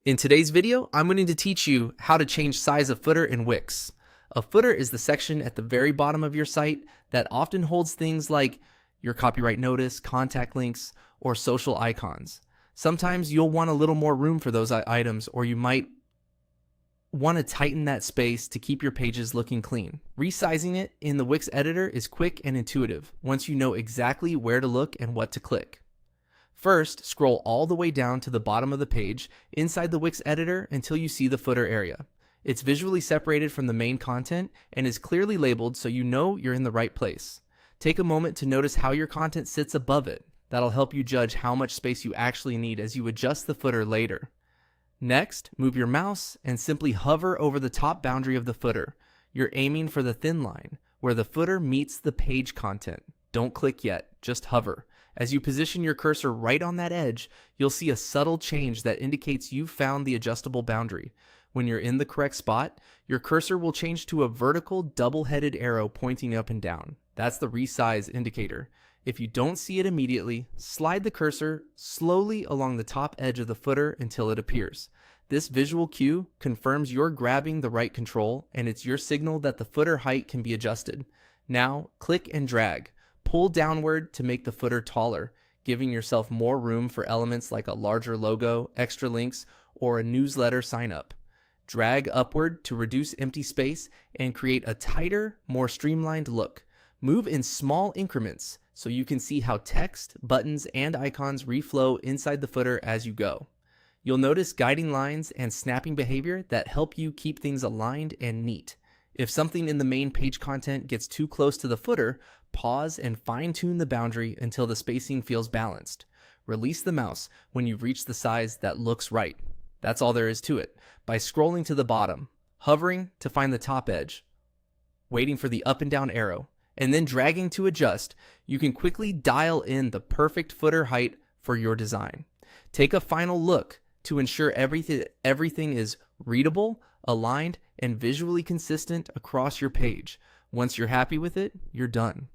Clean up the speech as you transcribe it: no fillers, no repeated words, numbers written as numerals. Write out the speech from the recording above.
In today's video, I'm going to teach you how to change size of footer in Wix. A footer is the section at the very bottom of your site that often holds things like your copyright notice, contact links, or social icons. Sometimes you'll want a little more room for those items, or you might want to tighten that space to keep your pages looking clean. Resizing it in the Wix editor is quick and intuitive once you know exactly where to look and what to click. First, scroll all the way down to the bottom of the page inside the Wix editor until you see the footer area. It's visually separated from the main content and is clearly labeled so you know you're in the right place. Take a moment to notice how your content sits above it. That'll help you judge how much space you actually need as you adjust the footer later. Next, move your mouse and simply hover over the top boundary of the footer. You're aiming for the thin line, where the footer meets the page content. Don't click yet, just hover. As you position your cursor right on that edge, you'll see a subtle change that indicates you've found the adjustable boundary. When you're in the correct spot, your cursor will change to a vertical double-headed arrow pointing up and down. That's the resize indicator. If you don't see it immediately, slide the cursor slowly along the top edge of the footer until it appears. This visual cue confirms you're grabbing the right control, and it's your signal that the footer height can be adjusted. Now, click and drag. Pull downward to make the footer taller, giving yourself more room for elements like a larger logo, extra links, or a newsletter sign up. Drag upward to reduce empty space and create a tighter, more streamlined look. Move in small increments so you can see how text, buttons, and icons reflow inside the footer as you go. You'll notice guiding lines and snapping behavior that help you keep things aligned and neat. If something in the main page content gets too close to the footer, pause and fine-tune the boundary until the spacing feels balanced. Release the mouse when you've reached the size that looks right. That's all there is to it. By scrolling to the bottom, hovering to find the top edge, waiting for the up and down arrow, and then dragging to adjust, you can quickly dial in the perfect footer height for your design. Take a final look to ensure everything is readable, aligned, and visually consistent across your page. Once you're happy with it, you're done.